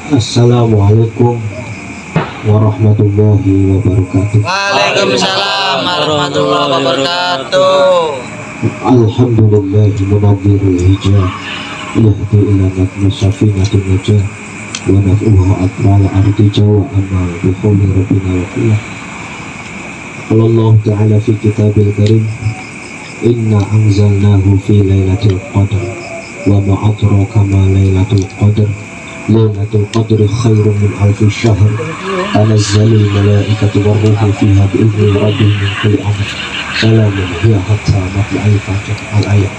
Assalamualaikum warahmatullahi wabarakatuh. Waalaikumsalam warahmatullahi wabarakatuh. Alhamdulillahi munawwirul hijab yahdi ila matna safinatul najah wa naf'uha akmal ardi jawa amal bihuli rabbina wa kullah. Allah ta'ala fi kitabil karim inna anzalnahu fi lailatul qadr wa ma adraka ma lailatul qadr lailatul qadri khairun min alfi syahr tanazzalul malaikatu warruhu fiha bi'izni rabbihim min kulli amr salamun hiya hatta matla'il fajr. Al-ayat.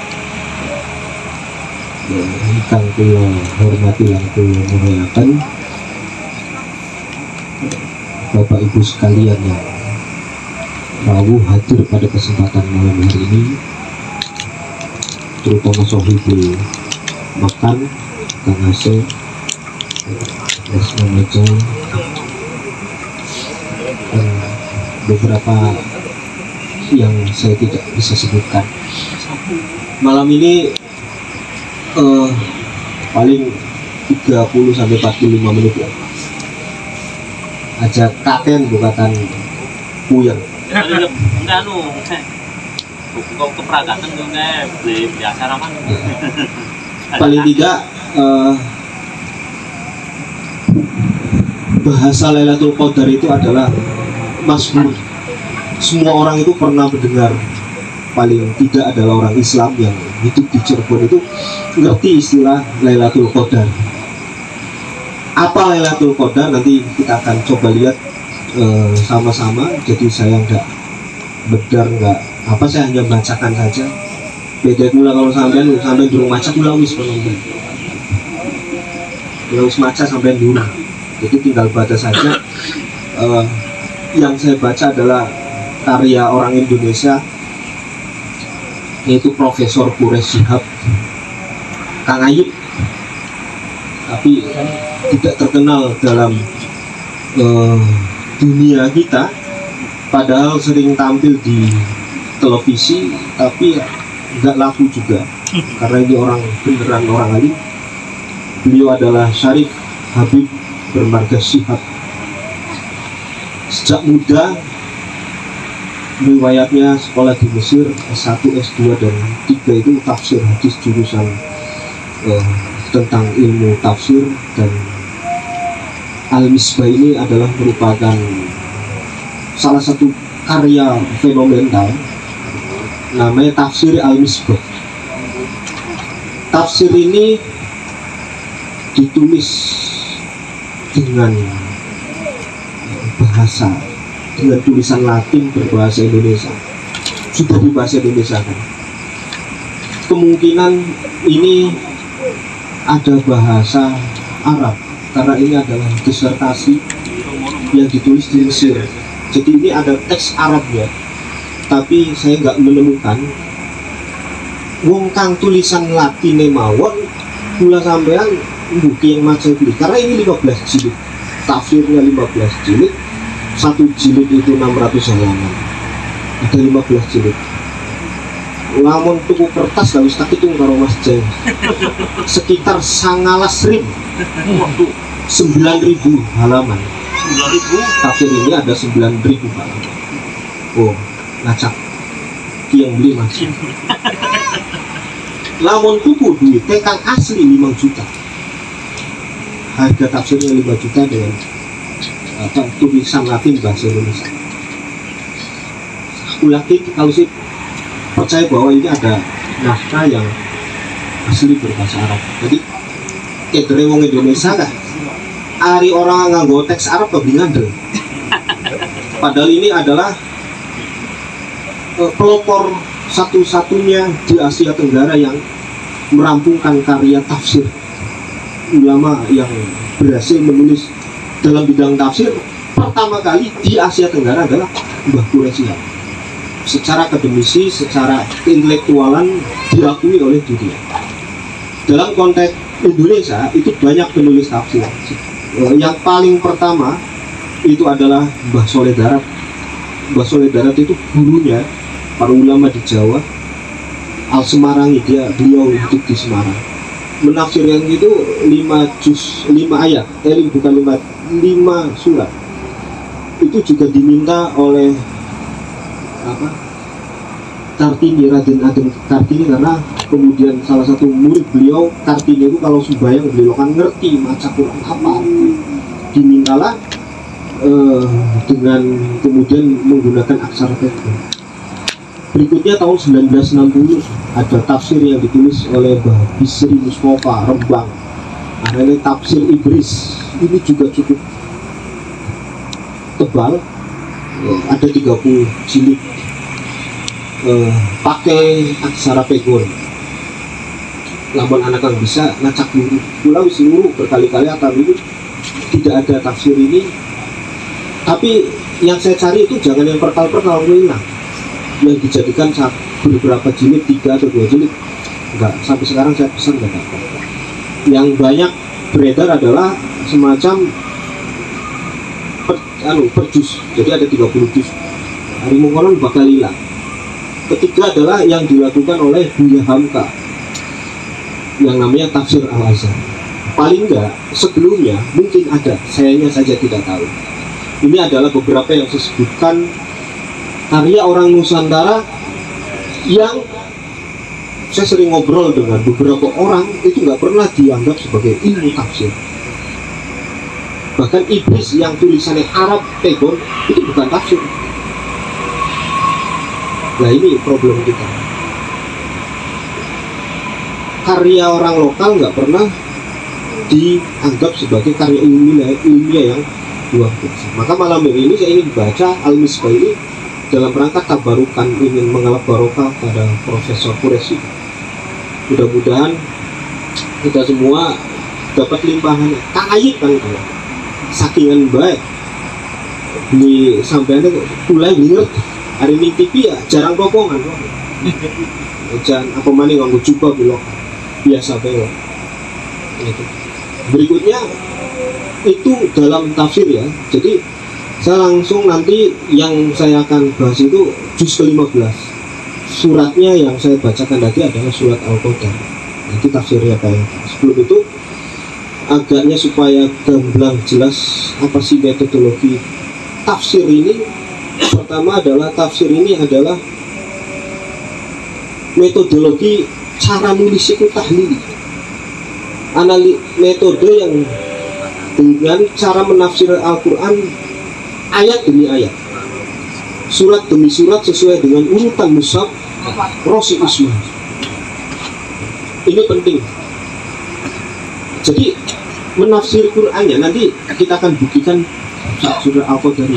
Ingkang kula hormati lan kula muliakan Bapak Ibu sekalian yang rawuh hadir pada kesempatan malam hari ini, terutama sohibul makan Kang Asep, Lesma Meja, dan beberapa yang saya tidak bisa sebutkan. Malam ini paling 30-45 menit ya. Aja kaken bukan puyeng. Enggak kok kepragatan beli biasa raman. Paling tidak bahasa Lailatul Qadar itu adalah mazmur. Semua orang itu pernah mendengar, paling tidak adalah orang Islam yang hidup di Cirebon itu ngerti istilah Lailatul Qadar. Apa Lailatul Qadar nanti kita akan coba lihat sama-sama. Jadi saya nggak bedar, nggak apa, saya hanya bacakan saja. Beda pula kalau sampai dulu maca pula wis penonton, wis maca sampai dulu. Jadi tinggal baca saja. Yang saya baca adalah karya orang Indonesia, yaitu Profesor Quraish Shihab, Kang Ayub, tapi tidak terkenal dalam dunia kita, padahal sering tampil di televisi, tapi nggak laku juga karena ini orang beneran, orang alim. Beliau adalah Syarif Habib bermarga Shihab. Sejak muda riwayatnya sekolah di Mesir, S1, S2, dan 3 itu tafsir hadis, jurusan tentang ilmu tafsir. Dan Al-Misbah ini adalah merupakan salah satu karya fenomenal, namanya Tafsir Al-Misbah. Tafsir ini ditulis dengan bahasa, dengan tulisan Latin berbahasa Indonesia. Sudah dibahasa Indonesia kan? Kemungkinan ini ada bahasa Arab karena ini adalah disertasi yang ditulis di Mesir. Jadi ini ada teks Arabnya, tapi saya nggak menemukan. Wong kang tulisan Latine mawon, kula sampean buki yang maca beli karena ini 15 jilid, tafsirnya 15 jilid, satu jilid itu 600 halaman, ada 15 jilid. Lamun tuku kertas gak bisa hitung karo Mas Jeng, sekitar 19.000 halaman. 9.000 Tafsir ini ada 9.000 halaman. Oh, ngacak yang beli Mas. Lamun tuku duit kang asli 5 juta. Harga tafsirnya 5 juta dengan tulisan Latin bahasa Indonesia. Aku yakin kalau sih percaya bahwa ini ada naskah yang asli berbahasa Arab. Jadi kira wong Indonesia kan hari orang nganggo teks Arab kebingan deh. Padahal ini adalah pelopor satu-satunya di Asia Tenggara yang merampungkan karya tafsir. Ulama yang berhasil menulis dalam bidang tafsir pertama kali di Asia Tenggara adalah Mbah Quraish Shihab. Secara akademisi, secara intelektualan diakui oleh dunia. Dalam konteks Indonesia itu banyak penulis tafsir. Yang paling pertama itu adalah Mbah Soleh Darat. Mbah Soleh Darat itu gurunya para ulama di Jawa, Al Semarangi, beliau hidup di Semarang. menafsirkan itu 5 juz 5 ayat, bukan 5 surat. Itu juga diminta oleh Kartini, Raden Ageng Kartini, karena kemudian salah satu murid beliau Kartini itu kalau sembahyang beliau kan ngerti maca Quran apa, dimintalah dengan kemudian menggunakan aksara Tegal. Berikutnya tahun 1960 ada tafsir yang ditulis oleh Mbah Bisri Mustafa Rembang, namanya tafsir Ibris. Ini juga cukup tebal, ada 30 jilid, pakai aksara Pegon. Lamun anak yang bisa ngacak dulu, pulau seluruh berkali-kali atau itu tidak ada tafsir ini. Tapi yang saya cari itu jangan yang perkal-perkal hilang, yang dijadikan beberapa jilid, 3 atau 2 jilid. Enggak, sampai sekarang saya pesan enggak dapat. Yang banyak beredar adalah semacam per juz, jadi ada 30 juz. Harimau Konon bakal hilang. Ketiga adalah yang dilakukan oleh Buya Hamka yang namanya Tafsir Al-Azhar. Paling enggak sebelumnya mungkin ada, sayanya saja tidak tahu. Ini adalah beberapa yang saya sebutkan karya orang Nusantara yang saya sering ngobrol dengan beberapa orang, itu nggak pernah dianggap sebagai ilmu tafsir. Bahkan Ibris yang tulisannya Arab Pegon itu bukan tafsir. Nah ini problem kita. Karya orang lokal nggak pernah dianggap sebagai karya ilmiah yang luar biasa. Maka malam ini saya ingin baca Al-Misbah ini dalam rangka tabarukan, ingin mengalap barokah pada Profesor Quraisy. Mudah-mudahan kita semua dapat limpahan. Kang Ayib kan sakingan baik di sampeannya mulai lihat hari ini TV ya jarang pokongan jangan apa mana nganggo juga belok biasa belok gitu. Berikutnya itu dalam tafsir ya, jadi saya langsung nanti yang saya akan bahas itu juz ke-15. Suratnya yang saya bacakan tadi adalah surat Al-Qadar. Nanti tafsirnya kayak sebelum itu agaknya supaya gamblang jelas apa sih metodologi tafsir ini. Pertama adalah tafsir ini adalah metodologi cara nulis itu tahlili, metode yang dengan cara menafsir Al-Quran ayat demi ayat, surat demi surat sesuai dengan urutan mushaf Rosi Usman. Ini penting. Jadi menafsir Qurannya nanti kita akan buktikan surah Al-Qadar.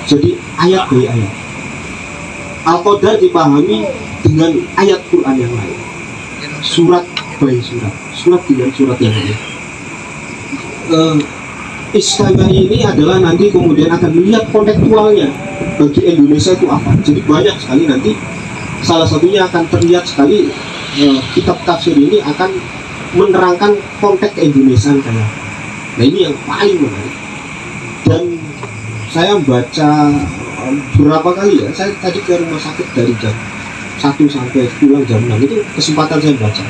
Jadi ayat demi ayat. Al-Qadar dipahami dengan ayat Quran yang lain, surat by surat, surat dengan surat yang lain. Istilah ini adalah nanti kemudian akan melihat kontekstualnya bagi Indonesia itu apa. Jadi banyak sekali nanti, salah satunya akan terlihat sekali kitab tafsir ini akan menerangkan konteks Indonesia kayak. Nah ini yang paling menarik. Dan saya baca berapa kali ya, saya tadi ke rumah sakit dari jam 1 sampai pulang jam 6, itu kesempatan saya baca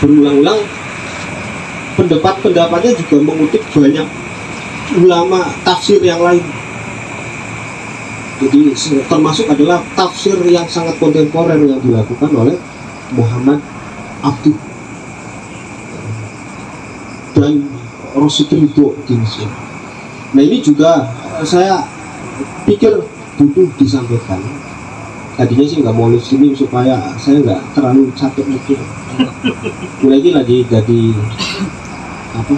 berulang-ulang. Pendapat-pendapatnya juga mengutip banyak ulama tafsir yang lain. Jadi termasuk adalah tafsir yang sangat kontemporer yang dilakukan oleh Muhammad Abduh dan Rosyid Ridho di Mesir. Nah ini juga saya pikir butuh disampaikan. Tadinya sih nggak mau nulis ini supaya saya nggak terlalu capek mikir. Lagi jadi apa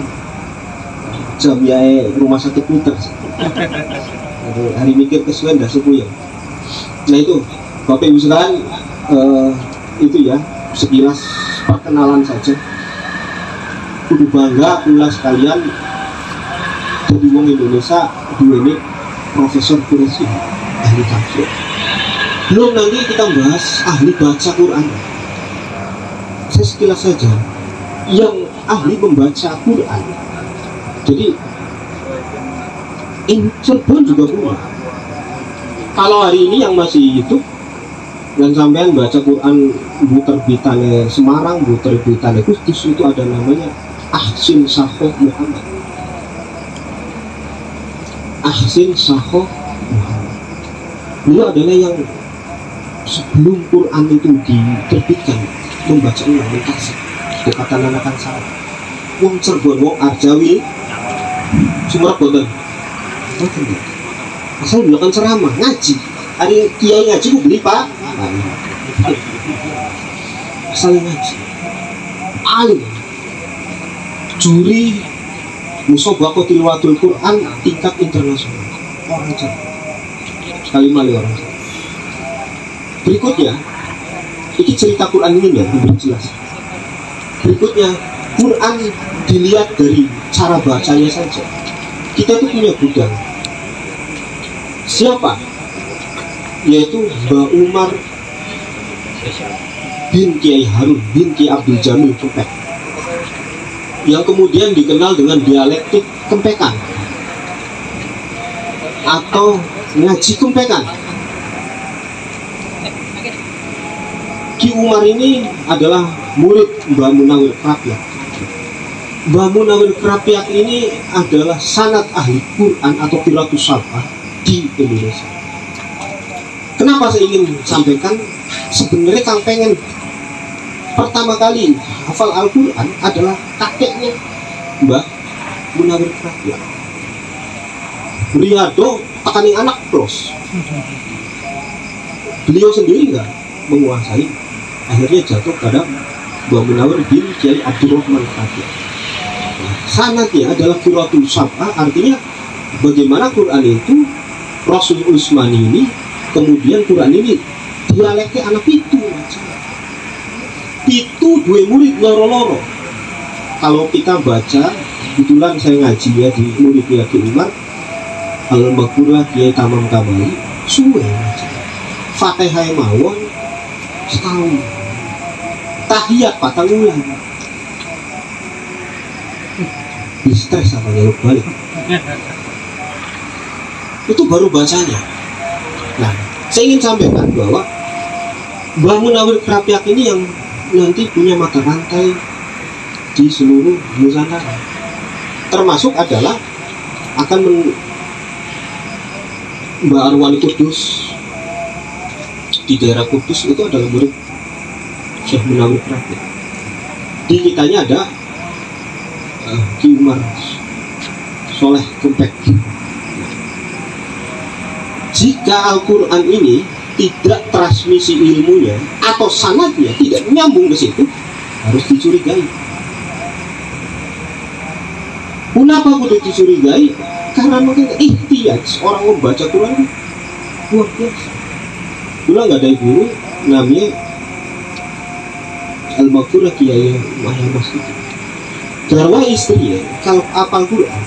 jamiah rumah sakit muter. Hari mikir kesuwen dah sepuh ya. Nah itu Bapak Ibu sekalian, itu ya sekilas perkenalan saja. Kudu bangga pula sekalian jadi wong Indonesia dua ini Profesor Quraisy ahli tafsir. Belum nanti kita bahas ahli baca Quran. Saya sekilas saja yang ahli membaca Quran. Jadi Cirebon juga punya. Kalau hari ini yang masih hidup Dan sampean baca Quran bu terbitane Semarang, bu terbitane Kudus, itu ada namanya Ahsin Sakho Muhammad. Ahsin Sakho Muhammad. Beliau adalah yang sebelum Quran itu diterbitkan membaca ulang mengkasih. Kata anak salah. Wong Cirebon, wong Arjawi, Sumerep boten. Asal melakukan ceramah, ngaji. Hari kiai ngaji ku beli pak. Asal ngaji. Alim. Juri musobaqah tilawatul Quran tingkat internasional. Orang Cirebon. Sekali mali orang Cirebon. Berikutnya, ini cerita Quran ini ya, lebih jelas. Berikutnya, Quran dilihat dari cara bacanya saja. Kita itu punya gudang. Siapa? Yaitu Mbah Umar bin Kiai Harun bin Kiai Abdul Jamil Kempek, yang kemudian dikenal dengan dialektik Kempekan atau ngaji Kempekan. Ki Umar ini adalah murid Mbah Munawir Krapyak. Mbah Munawir Krapyak ini adalah sanad ahli Quran atau qiraatus sab'ah di Indonesia. Kenapa saya ingin sampaikan? Sebenarnya Kang pengen pertama kali hafal Al-Quran adalah kakeknya Mbah Munawir Krapyak. Riyado tekaning anak plus. Beliau sendiri enggak menguasai, akhirnya jatuh pada Mbah Munawir bin Kiai Abdurrahman Krapyak. Sanadnya adalah qiraatul sab'ah, artinya bagaimana Quran itu Rasul Utsmani ini, kemudian Quran ini dialeknya anak itu dua murid loro-loro. Kalau kita baca, kebetulan saya ngaji ya di muridnya Ki Umar Al-Maghfurah Kiai Tamam Kamali, suwe Fatihah mawon setahun, tahiyat patang ulang. Stres apa ya balik. Itu baru bacanya. Nah, saya ingin sampaikan bahwa Mbah Munawir Krapyak ini yang nanti punya mata rantai di seluruh Nusantara, termasuk adalah akan Mbah Arwani Kudus di daerah Kudus itu adalah murid Syekh Munawir Krapyak. Di kitanya ada Ki Umar Soleh Kempek. Jika Al-Quran ini tidak transmisi ilmunya atau sanadnya tidak nyambung ke situ, harus dicurigai. Kenapa kudu dicurigai? Karena mungkin ihtiyaj orang membaca Quran luar biasa. Dulu nggak ada guru namanya Al-Maghfurah Kiai Mahyamas itu. Garwa istri ya, kalau apal Quran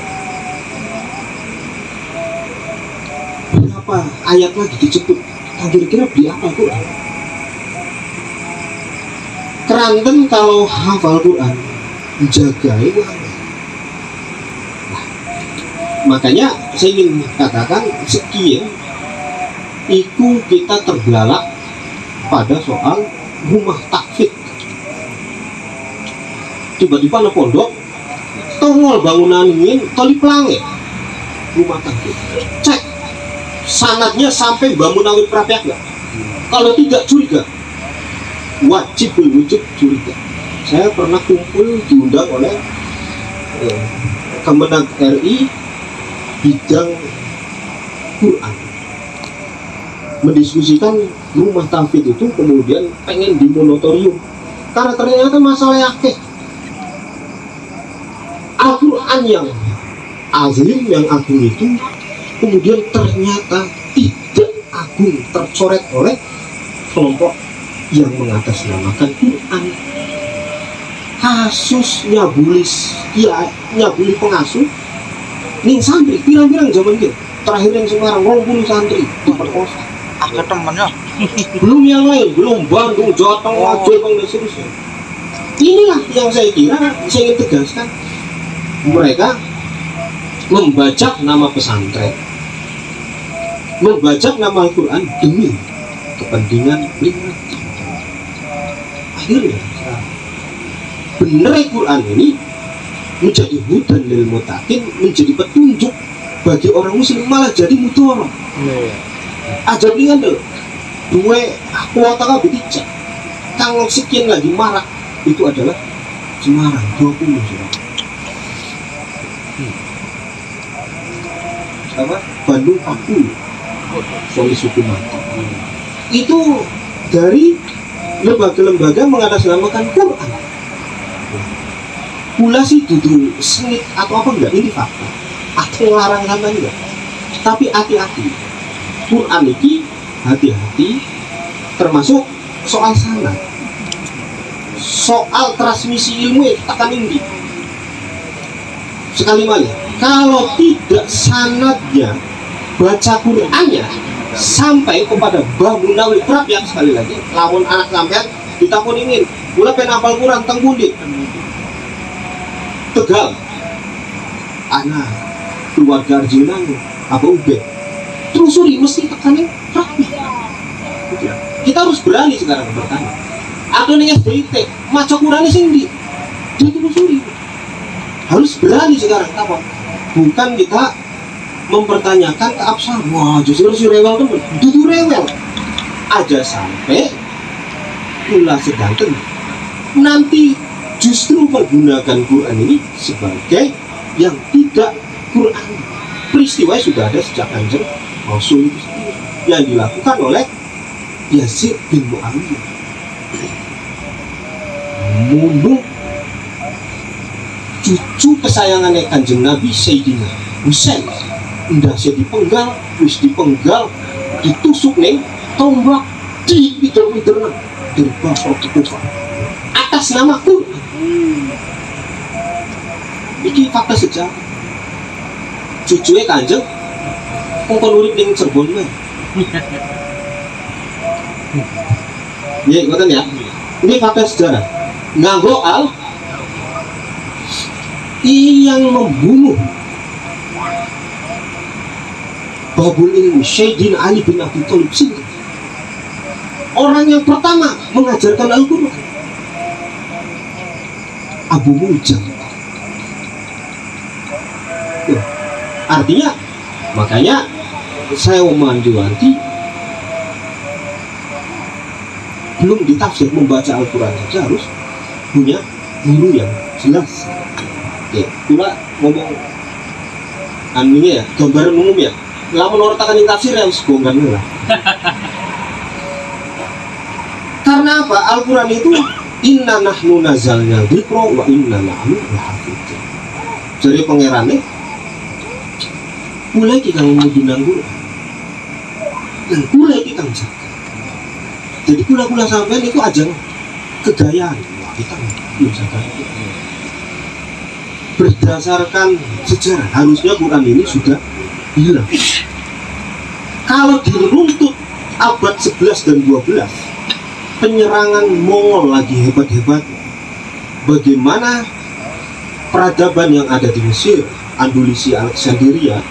berapa ayat lagi disebut, kira-kira beli apa Quran. Keranten kalau hafal Quran jagai makanya saya ingin katakan sekian iku kita terbelalak pada soal rumah takfid. Tiba-tiba ada pondok tongol bangunan ini toli pelangi rumah takfid, cek sanadnya sampai Mbah Munawir Krapyak nggak? Kalau tidak curiga, wajib curiga. Saya pernah kumpul diundang oleh Kemenag RI bidang Quran, mendiskusikan rumah tahfidz itu, kemudian pengen di moratorium karena ternyata masalah akeh. Al-Quran yang azim, yang agung itu kemudian ternyata tidak agung, tercoret oleh kelompok yang mengatasnamakan Quran. Kasus nyabulis, ya nyabuli pengasuh ning santri pirang-pirang zaman gitu. Terakhir yang Semarang 20 santri diperkosa. Agak temennya. Belum yang lain, belum Bandung, Jawa Tengah, Jombang dan seterusnya. Inilah yang saya kira saya ingin tegaskan. Mereka membajak nama pesantren, membajak nama Al-Quran demi kepentingan pribadi. Akhirnya benar Quran ini menjadi hudan lil mutakin, menjadi petunjuk bagi orang muslim, malah jadi mudorot. Aja dengan tuh dua kuota kabeh dicek kang sekian lagi marak itu adalah Semarang 20 apa Bandung 40 vonis hukum mati. Itu dari lembaga-lembaga mengatasnamakan Quran. Pula sih duduk sengit atau apa enggak, ini fakta atau larang sama enggak, tapi hati-hati Quran ini, hati-hati termasuk soal sanad, soal transmisi ilmu yang tekan tinggi sekali malah kalau tidak sanadnya baca Qurannya sampai kepada Mbah Munawir Prab yang sekali lagi lawan anak sampean ditakon ingin mulai penapal Quran teng pundi Tegal anak keluarga Arjuna apa Ubed telusuri mesti tekanin rapi. Kita harus berani sekarang bertanya atau nih SDIT maca Quran sing di ditelusuri, harus berani sekarang apa bukan kita mempertanyakan keabsahan. Wah justru si rewel tuh duduk rewel aja sampai pula sedangkan nanti justru menggunakan Quran ini sebagai yang tidak Quran. Peristiwa sudah ada sejak Kanjeng Rasul itu sendiri yang dilakukan oleh Yazid bin Muawiyah. Mundur cucu kesayangannya Kanjeng Nabi Sayyidina Husain ndak sih dipenggal, wis dipenggal, ditusuk nih tombak di wider-widerna dari Basra ke Kufah atas nama Quran. Iki fakta sejarah. Cucunya Kanjeng kok urip ning Cirebon mah. Ya, ngoten ya. Ini fakta sejarah. Nganggo al yang membunuh Babul Ilmi Sayyidina Ali bin Abi Thalib sini. Orang yang pertama mengajarkan Al-Quran Abu Mujam. Artinya, makanya saya memandu-wanti belum ditafsir membaca Al-Quran saja harus punya guru yang jelas. Ya, pula ngomong anunya ya, gambaran umum ya. Lamun orang takkan tafsir ya harus bongkar lah. Karena apa? Al-Quran itu inna nahnu nazalna dzikra wa inna lahu lahafidz. Jadi pangerane mulai kita ngomongin Quran dan mulai kita jaga. Jadi kula-kula sampean itu aja kegayaan. Wah, kita bisa jaga. Berdasarkan sejarah harusnya Quran ini sudah hilang. Kalau diruntut abad 11 dan 12 penyerangan Mongol lagi hebat-hebat, bagaimana peradaban yang ada di Mesir, Andalusia, Alexandria,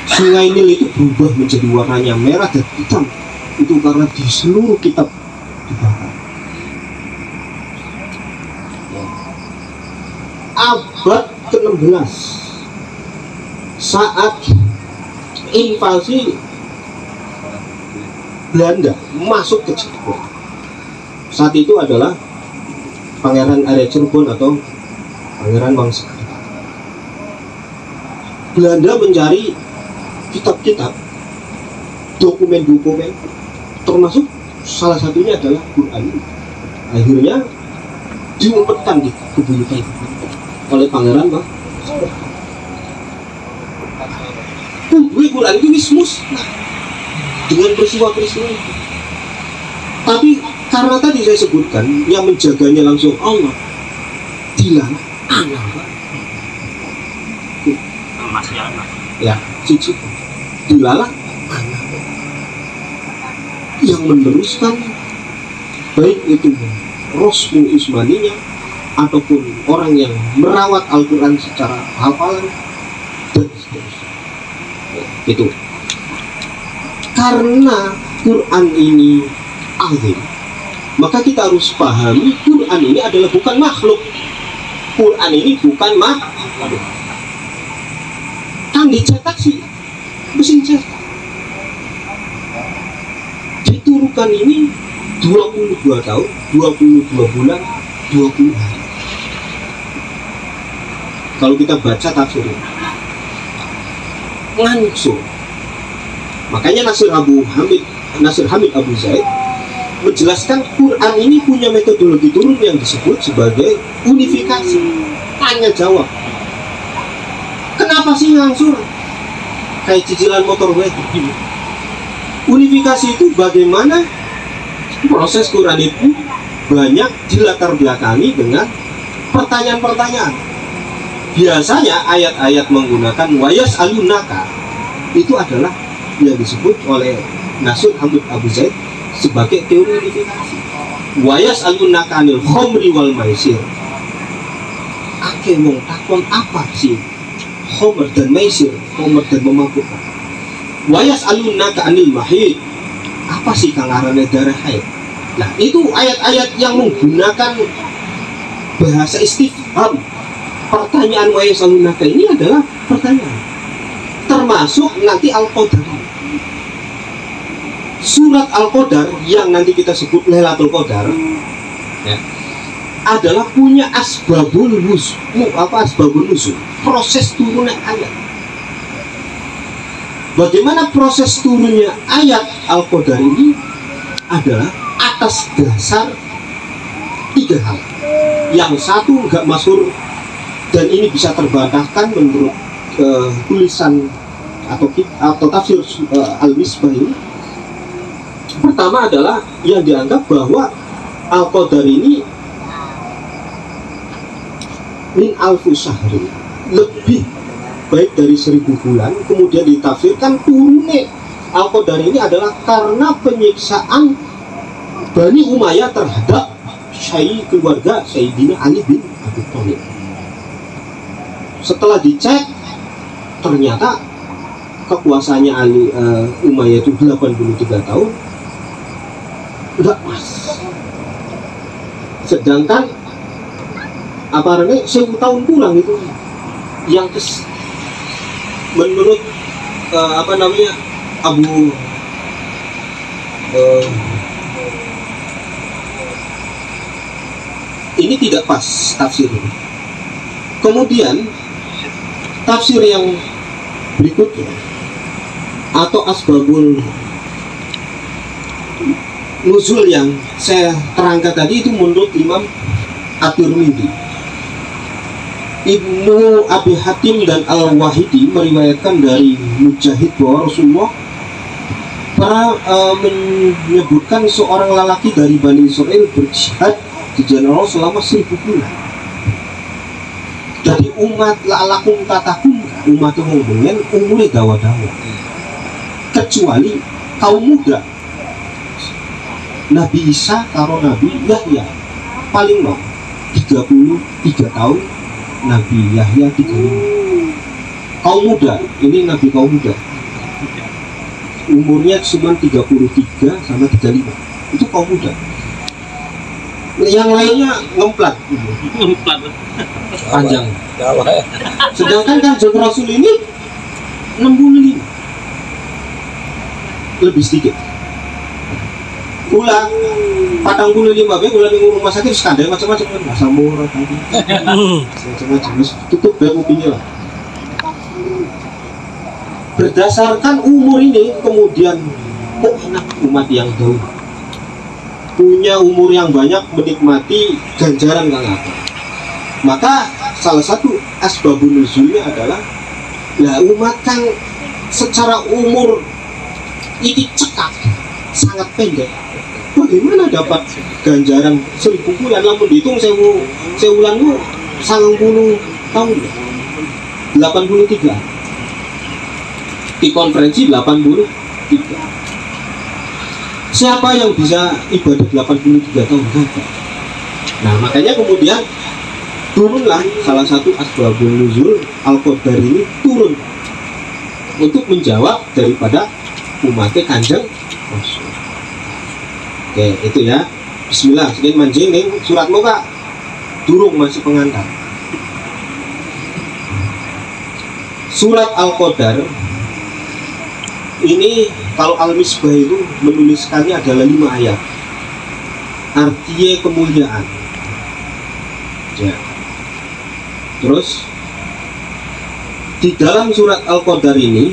Sungai Nil itu berubah menjadi warnanya merah dan hitam. Itu karena di seluruh kitab dibakar. Abad ke-16 saat invasi Belanda masuk ke Cirebon, saat itu adalah Pangeran Arya Cirebon atau Pangeran Wangsa. Belanda mencari kitab-kitab, dokumen-dokumen, termasuk salah satunya adalah Quran. Akhirnya diumpetkan di kebuyutan oleh Pangeran Wangsa. Quran itu wis musnah dengan peristiwa-peristiwa itu. Tapi karena tadi saya sebutkan yang menjaganya langsung Allah, dilarang anak. Masih anak. Ya, cici dilarang anak yang meneruskan, baik itu Rosmu Ismaninya ataupun orang yang merawat Al-Quran secara hafalan dan seterusnya. Itu karena Quran ini azim, maka kita harus pahami Quran ini adalah bukan makhluk. Quran ini bukan makhluk. Kan dicetak sih mesin cetak. Diturunkan ini 22 tahun, 22 bulan, 20 hari. Kalau kita baca tafsirnya langsung. Makanya Nasir Hamid Abu Zaid menjelaskan Quran ini punya metodologi turun yang disebut sebagai unifikasi, tanya jawab. Kenapa sih ngangsur? Kayak cicilan motor gue. Unifikasi itu bagaimana proses Quran itu banyak dilatar belakangi dengan pertanyaan-pertanyaan. Biasanya ayat-ayat menggunakan wayas alunaka itu adalah yang disebut oleh Nasir Hamid Abu Zaid sebagai teori unifikasi. Wayas alunaka anil khomri wal maisir. Ake wong takon apa sih khomer dan maisir, khomer dan memabukkan. Wayas alunaka anil mahid. Apa sih kang arane darah haid? Nah, itu ayat-ayat yang menggunakan bahasa istifham. Pertanyaan wayas alunaka ini adalah pertanyaan. Termasuk nanti Al-Qadar. Surat Al-Qadar yang nanti kita sebut Lailatul Qadar ya, adalah punya asbabul nuzul, proses turunnya ayat. Bagaimana proses turunnya ayat Al-Qadar ini adalah atas dasar 3 hal. Yang satu nggak masyhur dan ini bisa terbantahkan menurut tulisan atau tafsir Al-Misbah ini. Pertama adalah yang dianggap bahwa Al-Qadar ini min alfu syahri, lebih baik dari 1000 bulan. Kemudian ditafsirkan turunnya Al-Qadar ini adalah karena penyiksaan Bani Umayyah terhadap keluarga Sayyidina Ali bin Abi Thalib. Setelah dicek ternyata kekuasaannya Ali Umayyah itu 83 tahun, enggak pas. Sedangkan apa namanya 1000 tahun pulang itu yang menurut apa namanya ini tidak pas tafsir ini. Kemudian tafsir yang berikutnya atau asbabul nuzul yang saya terangkan tadi itu menurut Imam At-Tirmidzi, Ibnu Abi Hatim dan Al-Wahidi meriwayatkan dari Mujahid bahwa Rasulullah menyebutkan seorang lelaki dari Bani Israel berjihad di jalan Allah selama 1000 bulan. Jadi umat la'alakum tatakum, umat itu ngomongin umurnya dawa-dawa, kecuali kaum muda. Nabi Isa karo Nabi Yahya paling mau 33 tahun, Nabi Yahya 35. Kaum muda, ini Nabi kaum muda umurnya cuma 33 sama 35, itu kaum muda. Yang lainnya ngemplat panjang. Sedangkan Kanjeng Rasul ini 65, lebih sedikit. Ulang 45 be ulang di rumah sakit skandal macam-macam kan, asam urat tadi macam-macam, tutup be kupingnya lah. Berdasarkan umur ini kemudian kok enak umat yang jauh punya umur yang banyak menikmati ganjaran kang apa. Maka salah satu asbabun nuzulnya adalah lah umat kan secara umur ini cekak sangat pendek, bagaimana dapat ganjaran 1000 bulan? Lamun dihitung sewulanmu 90 tahun 83 di konferensi 83. Siapa yang bisa ibadah 83 tahun? Nah makanya kemudian turunlah salah satu asbabul nuzul Al-Qadar ini turun untuk menjawab daripada umatnya Kanjeng Rasul. Oke, itu ya. Bismillah, segini mancing nih suratmu kak. Durung masih pengantar. Surat Al-Qadar ini kalau Al-Misbah itu menuliskannya adalah 5 ayat. Artinya kemuliaan. Ya. Terus di dalam surat Al-Qadar ini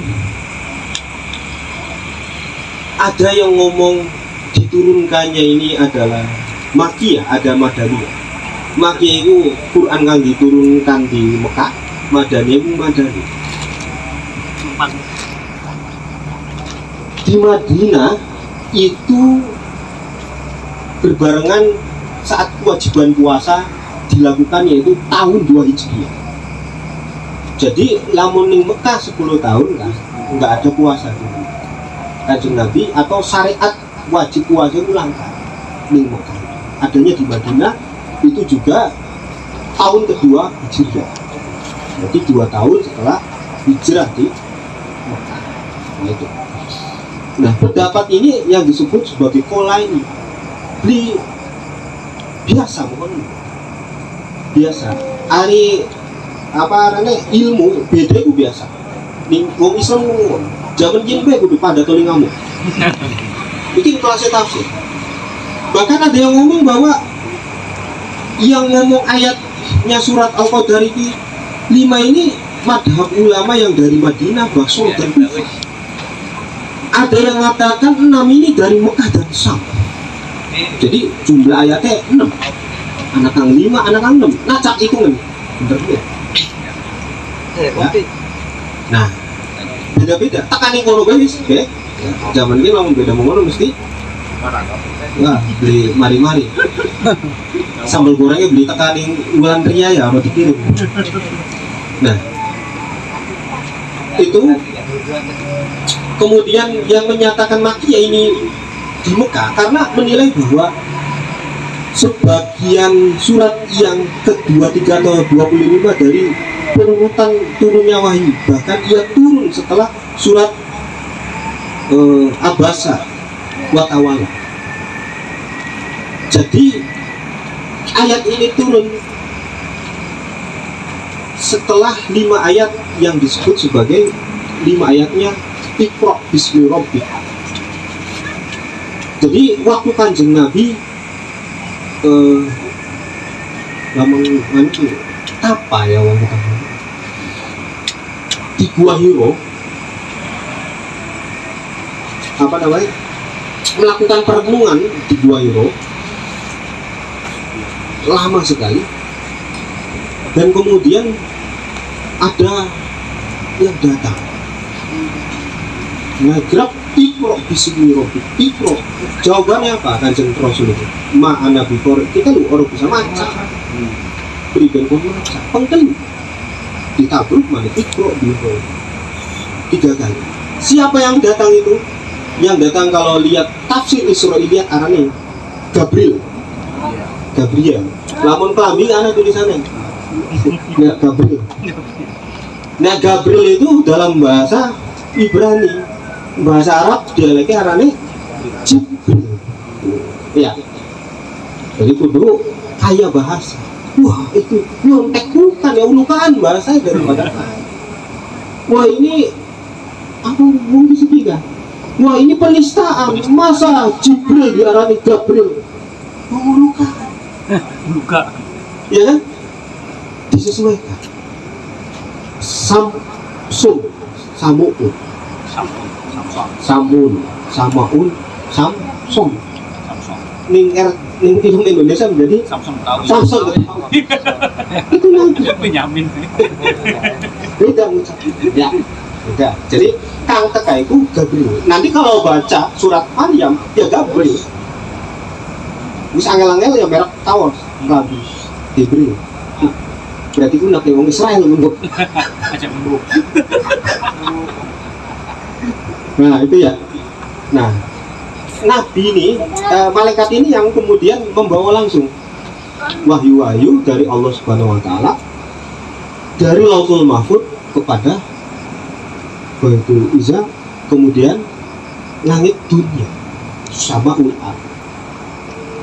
ada yang ngomong diturunkannya ini adalah Makkiyah, ada Madaniyah. Makkiyah itu Quran yang diturunkan di Mekah, Madaniyah itu Madani. Di Madinah itu berbarengan saat kewajiban puasa dilakukan, yaitu tahun 2 Hijriah. Jadi lamun ning Mekah 10 tahun kan nggak ada puasa dulu. Kanjeng Nabi atau syariat wajib puasa itu langka ning Mekah. Adanya di Madinah itu juga tahun kedua Hijriah. Jadi 2 tahun setelah hijrah di Mekah. Nah itu. Nah pendapat ini yang disebut sebagai kola ini beli biasa, mohon biasa. Ari apa namanya ilmu beda itu biasa. Ning wong Islam ngomong zaman jin kudu pada telingamu. Bikin kelasnya tafsir. Bahkan ada yang ngomong bahwa yang ngomong ayatnya surat Al-Qadar itu 5 ini madhab ulama yang dari Madinah, Basra dan Kufah. Ada yang mengatakan 6 ini dari Mekah dan Syam. Jadi jumlah ayatnya 6. Anak yang 5, anak yang 6. Nah, cak hitungan. Bener ya? Ya. Nah, beda-beda. Tekanin kono guys, oke? Zaman ini lamun beda mengono mesti. Nah, beli mari-mari. Sambal gorengnya beli tekanin bulan ria ya, mau dikirim. Nah, itu kemudian yang menyatakan Makkiyah ini di Mekah karena menilai bahwa sebagian surat yang kedua, 3 atau 25 dari penurutan turunnya wahyu, bahkan ia turun setelah surat Abasa wa Tawalla. Jadi ayat ini turun setelah 5 ayat yang disebut sebagai 5 ayatnya Iqra bismi rabbik. Jadi waktu Kanjeng Nabi apa ya waktu di Gua Hiro apa namanya melakukan perenungan di Gua Hiro lama sekali, dan kemudian ada yang datang ngegrab Iqra bismi rabbik. Iqra jawabannya apa Kanjeng Rasul itu? Ma'ana bifor kita lu orang bisa maca berikan kau maca pengkelu ditabruk mana Iqra bifor 3 kali. Siapa yang datang itu? Yang datang kalau lihat tafsir Israiliyat arane Gabriel. Lamun kelambi ana tulisannya ya Gabriel. Nah Gabriel itu dalam bahasa Ibrani, bahasa Arab dialeknya arane Jibril. Ya. Jadi kudu kaya bahasa. Wah itu nyontek bukan ya ulukan bahasa daripada. Wah ini apa mungkin segiga? Wah ini penistaan. Masa Jibril diarani Gabriel? Ulukan. Luka. Ya kan? Disesuaikan. Samun, Samsung. Ning film Indonesia menjadi Samsung. Itu nanti. Benyamin. Beda ya. Beda. Jadi Kang Teka itu Gabriel. Nanti kalau baca surat Maryam ya Gabriel. Wis angel-angel ya merek Tawas, Gabriel, Gabriel. Berarti ku nak wong Israel untuk. Aja mbok. Nah, itu ya. Nah, Nabi ini, malaikat ini yang kemudian membawa langsung wahyu-wahyu dari Allah Subhanahu wa taala dari Lauhul Mahfuz kepada Baitul Izza, kemudian langit dunia, Samaul Ard.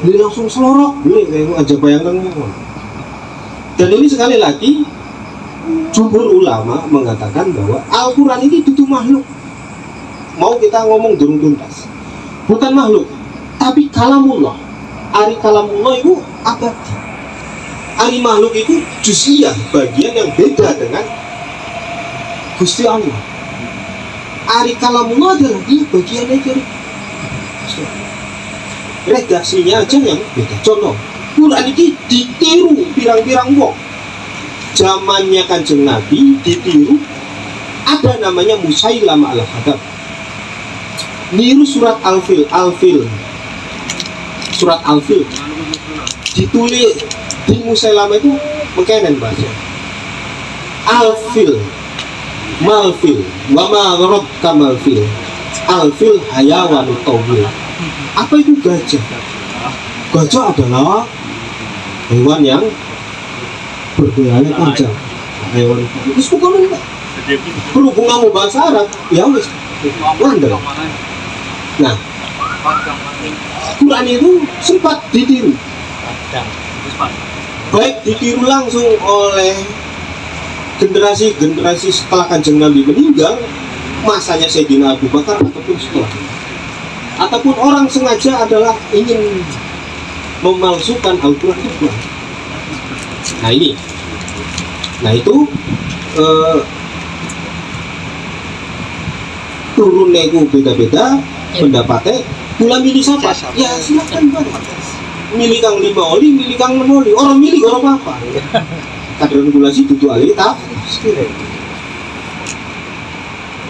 Beli langsung selorok, beli kayak aja bayangkan. Dan ini sekali lagi jumhur ulama mengatakan bahwa Al-Quran ini itu makhluk. Mau kita ngomong durung tuntas, bukan makhluk, tapi kalamullah. Ari kalamullah itu abadi. Ari makhluk itu juz'iyah, bagian yang beda dengan Gusti Allah. Ari kalamullah adalah bagiannya dari Gusti Allah. Redaksinya aja yang beda. Contoh, Quran ini ditiru pirang-pirang wong. Zamannya Kanjeng Nabi ditiru, ada namanya Musailamah al-Kadzab. Niru surat Al-Fil, surat Al-Fil ditulis di Musailamah itu mengkenen bahasa Al-Fil, Malfil, wama rob kamalfil, Al-Fil hayawan tawil. Apa itu gajah? Gajah adalah hewan yang berbelalai panjang. Hewan itu bukan enggak. Berhubung kamu bahasa Arab, ya wis ngandel. Nah, Quran itu sempat ditiru, baik ditiru langsung oleh generasi-generasi setelah Kanjeng Nabi meninggal, masanya Sayyidina Abu Bakar ataupun setelah, ataupun orang sengaja adalah ingin memalsukan Al-Quran itu. Nah ini, nah itu turunnya itu beda-beda pendapatnya. Kula milih siapa? Ya silakan bareng. Milih kang 5 oli, milih kang 6 oli. Orang milih orang apa? Kadang kula sih dudu alih tafsir.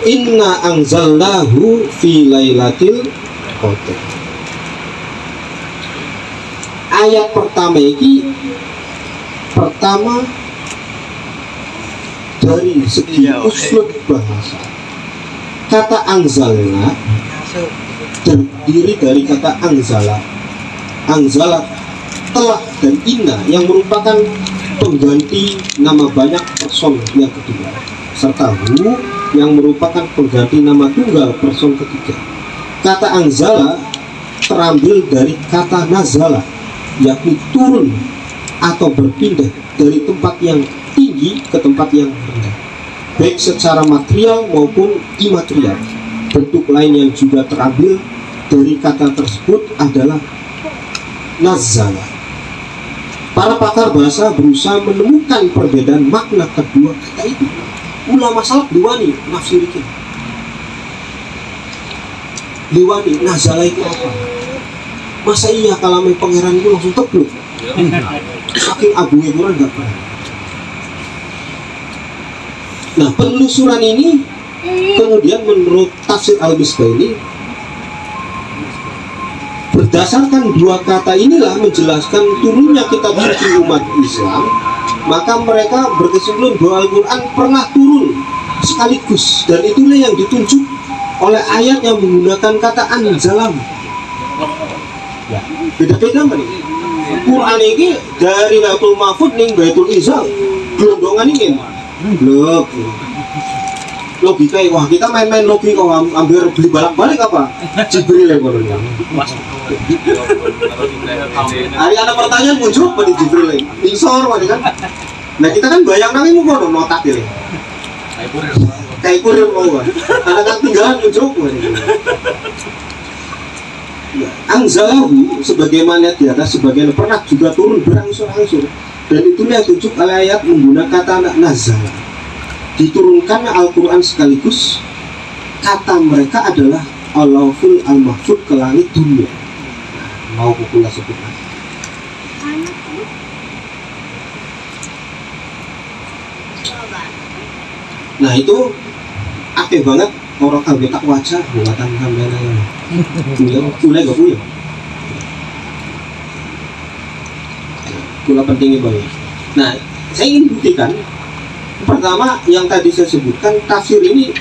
Inna anzalnahu fi lailatul qadar. Ayat pertama ini dari segi uslub bahasa. Kata anzalna terdiri dari kata anzala. Anzala telah dan inna yang merupakan pengganti nama banyak person yang kedua, serta hu yang merupakan pengganti nama tunggal person ketiga. Kata anzala terambil dari kata nazala, yakni turun atau berpindah dari tempat yang tinggi ke tempat yang rendah, baik secara material maupun imaterial. Bentuk lain yang juga terambil dari kata tersebut adalah nazala. Para pakar bahasa berusaha menemukan perbedaan makna kedua kata itu. Ulama salaf diwani nafsirikin. Diwani nazala itu apa? Masa iya kalau pangeran itu langsung tebluk? Saking agungnya Quran nggak pernah. Nah, penelusuran ini kemudian menurut tafsir Al-Misbah ini, berdasarkan dua kata inilah menjelaskan turunnya kitab suci umat Islam. Maka mereka berkesimpulan bahwa Al-Quran pernah turun sekaligus, dan itulah yang ditunjuk oleh ayat yang menggunakan kata anzalam. Ya, beda-beda kan? Quran ini dari Baitul Mahfud ning Baitul Izzah gelondongan ini. Loh, logika, wah kita main-main logika, hampir beli balik apa? Jibril ya kalau yang. Hari ada pertanyaan muncul pada Jibril ini, insor kan? Nah kita kan bayang nanti mau kono notak ini. Kayak kurir mau kan? Ada kan tinggalan muncul. Anzalahu sebagaimana di atas, sebagian pernah juga turun berangsur-angsur, dan itulah yang tunjuk oleh ayat menggunakan kata nazal. Diturunkan Al-Quran sekaligus, kata mereka adalah Allahul al-mahfud ke langit dunia. Mau pukul sebutkan. Nah itu akeh banget orang kabeh tak wajah buatan kamera yang kulai gak punya. Kula pentingnya banget. Nah saya ingin buktikan. Pertama yang tadi saya sebutkan, tafsir ini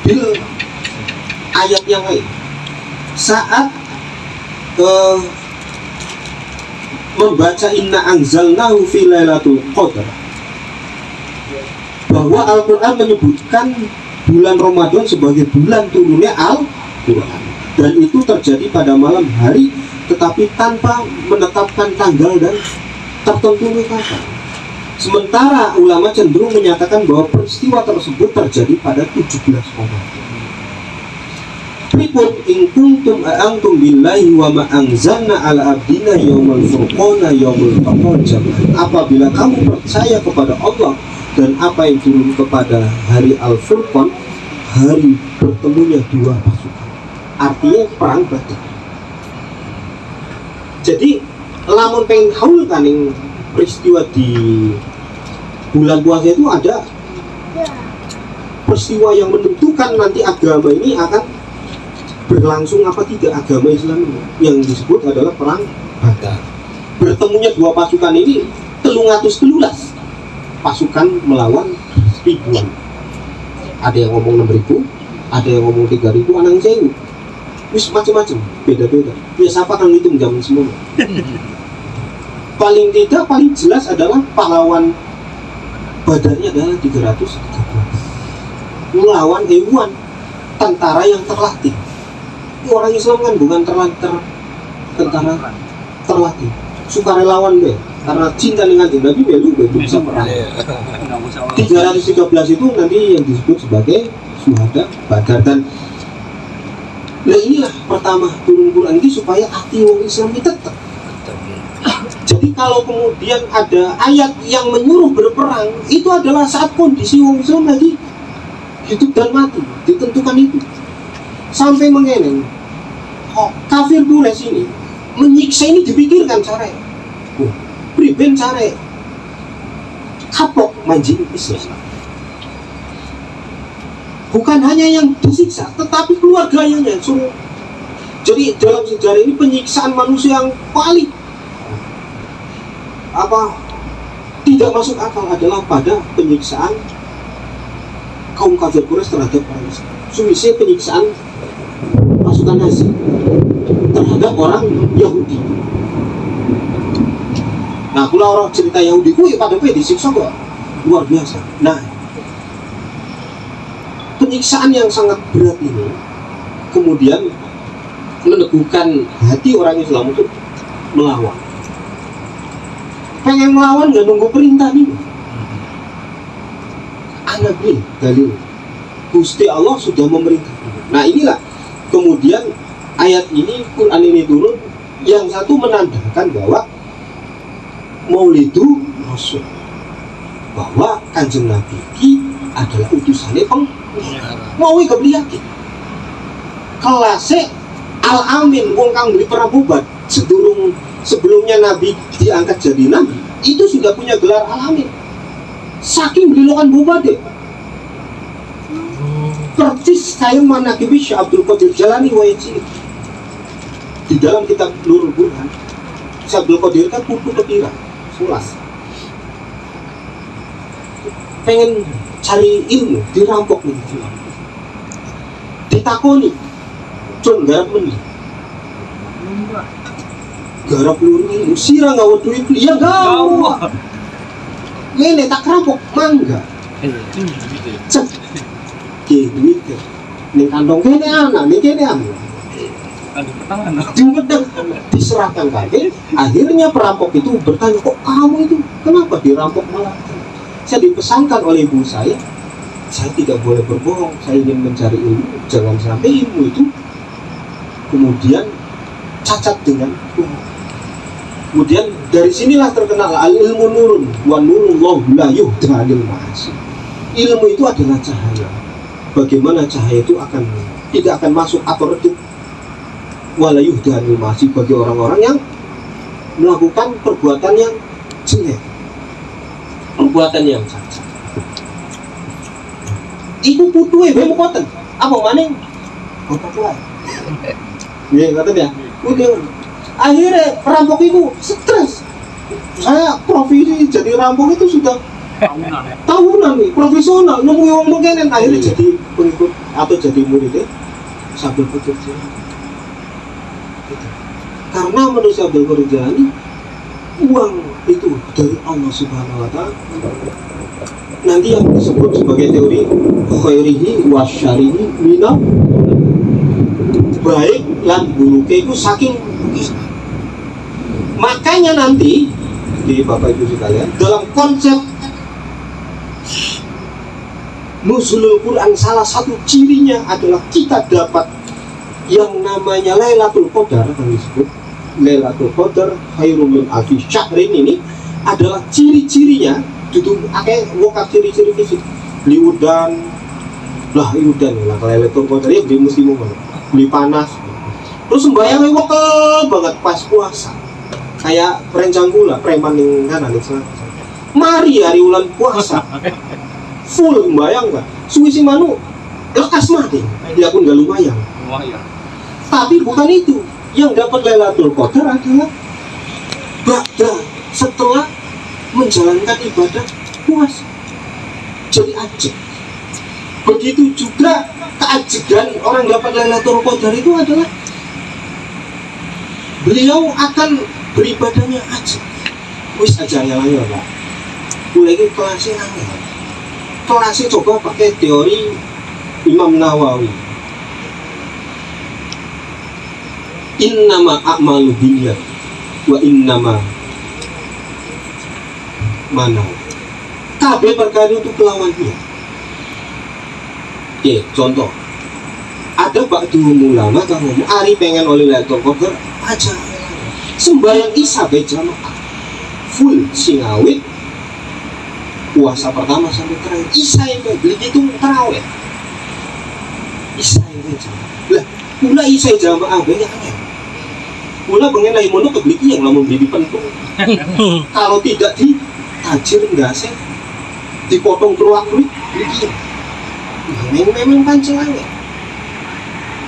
bil ayat yang lain. Saat membaca inna anzalnahu fi lailatul qadar, bahwa Al-Quran menyebutkan bulan Ramadan sebagai bulan turunnya Al-Quran, dan itu terjadi pada malam hari tetapi tanpa menetapkan tanggal dan tertentunya kapan. Sementara ulama cenderung menyatakan bahwa peristiwa tersebut terjadi pada 17 Ramadan. Pripun in kuntum a'antum billahi wa ma anzalna ala abdina yaumul furqana yaumul taqal jam'an. Apabila kamu percaya kepada Allah dan apa yang turun kepada hari Al-Furqan, hari bertemunya dua pasukan, artinya perang Badar. Jadi lamun pengen haul kan yang peristiwa di bulan puasa itu ada peristiwa yang menentukan nanti agama ini akan berlangsung apa tidak, agama Islam ini yang disebut adalah perang Badar. Bertemunya dua pasukan ini 313 pasukan melawan ribuan. Ada yang ngomong 6.000, ada yang ngomong 3.000, anang sewu. Wis macam-macam, beda-beda. Ya siapa kan ngitung zaman semua. Paling tidak, paling jelas adalah pahlawan Badarnya adalah 313. Melawan hewan tentara yang terlatih. Orang Islam kan bukan tentara terlatih, sukarelawan deh, karena cinta dengan Nabi belu bisa perang. 313 itu nanti yang disebut sebagai syuhada Badar. Dan nah inilah pertama turun Quran ini supaya hati orang Islam ini tetap. Jadi kalau kemudian ada ayat yang menyuruh berperang, itu adalah saat kondisi orang Islam lagi hidup dan mati, ditentukan itu. Sampai mengenai kafir Quraisy ini menyiksa ini dipikirkan cara priben cara kapok manjing Islam. Bukan hanya yang disiksa, tetapi keluarganya semua. Jadi dalam sejarah ini penyiksaan manusia yang paling tidak masuk akal adalah pada penyiksaan kaum kafir Quraisy terhadap orang Islam. Suwisnya penyiksaan pasukan Nazi terhadap orang Yahudi. Nah, kalau orang cerita Yahudi ku pada disiksa kok luar biasa. Nah, penyiksaan yang sangat berat ini kemudian meneguhkan hati orang Islam untuk melawan. Pengen melawan nggak nunggu perintah nih. Anak nih dalil Gusti Allah sudah memerintahkan. Nah inilah kemudian ayat ini, Quran ini turun, yang satu menandakan bahwa Maulidu Rasul, bahwa Kanjeng Nabi ini adalah utusannya mau kebliatin kelasnya Al-Amin, wong kang beli perabobat sebelumnya Nabi diangkat jadi Nabi, itu sudah punya gelar Al-Amin. Saking belilokan boba deh. Persis kayak manakibi Syekh Abdul Qadir Jalani wajib di dalam kitab Nurul Burhan. Syekh Abdul Qadir kan putu ketira sulas, pengen cari ilmu, dirampok nih, ditakoni cun garap meni garap lur ilmu sirah nggak waduh itu ya gak ini tak rampok mangga cek ke duit nih kantong kene anak nih kene anak diserahkan kaki. Akhirnya perampok itu bertanya, kok kamu itu kenapa dirampok malah? Saya dipesankan oleh ibu saya tidak boleh berbohong, saya ingin mencari ilmu, jangan sampai ilmu itu kemudian cacat dengan bohong. Kemudian dari sinilah terkenal al-ilmu nurun wa nurullah la yuhda lil ma'asi. Ilmu itu adalah cahaya. Bagaimana cahaya itu tidak akan masuk atau redup wala yuhda lil ma'asi bagi orang-orang yang melakukan perbuatan yang jelek, perbuatan yang cacat. Iku putuhe bae mokoten. Apa maning? Apa kuwi? Nggih, ngoten ya. Udah. Akhirnya perampok itu stres. Saya profesi jadi rampok itu sudah tahunan nih, profesional, nunggu uang mungkin akhirnya jadi pengikut atau jadi muridnya sambil bekerja. Karena menurut Abdul Qadir Jalani, uang itu dari Allah Subhanahu Wa Taala. Nanti yang disebut sebagai teori khairihi wa syarihi mina, baik lan buruknya itu saking Makanya nanti di Bapak Ibu sekalian, dalam konsep nuzulul Quran, salah satu cirinya adalah kita dapat yang namanya Lailatul Qadar, yang disebut Lailatul Qadar khairum min alfi syahrin. Ini adalah ciri-cirinya, duduk akeh wokal ciri-ciri fisik. Liudan lah, liudan lah Lailatul Qadar ya di musim beli panas. Terus sembahyangnya wokal banget pas puasa. Kayak perencang gula, preman yang kanan itu. Mari hari ulan puasa. Full sembahyang kan. Suwi manu lekas mati. Dia pun gak lumayan. Tapi bukan itu. Yang dapat Lailatul Qadar adalah ba'da, setelah menjalankan ibadah puasa. Jadi ajib. Begitu juga keajiban orang dapat Lailatul Qadar itu adalah beliau akan beribadahnya ajib. Wis aja angel-angel Pak. Mulai ini kelasnya angel. Kelasnya coba pakai teori Imam Nawawi. Innama a'malu binniyat wa innama mana kabeh perkara itu kelawannya. Oke, contoh ada ba'du ulama kang ngomong ari pengen oleh Lailatul Qadar aja sembahyang isya berjamaah full singawit puasa pertama sampai terakhir isya yang beli itu terawih isya yang berjamaah lah pula isya jamaah banyak kan pula pengen lagi mono kebeli yang lamun beli pentung kalau tidak di tajir enggak sih dipotong keluar beli memang pancelannya.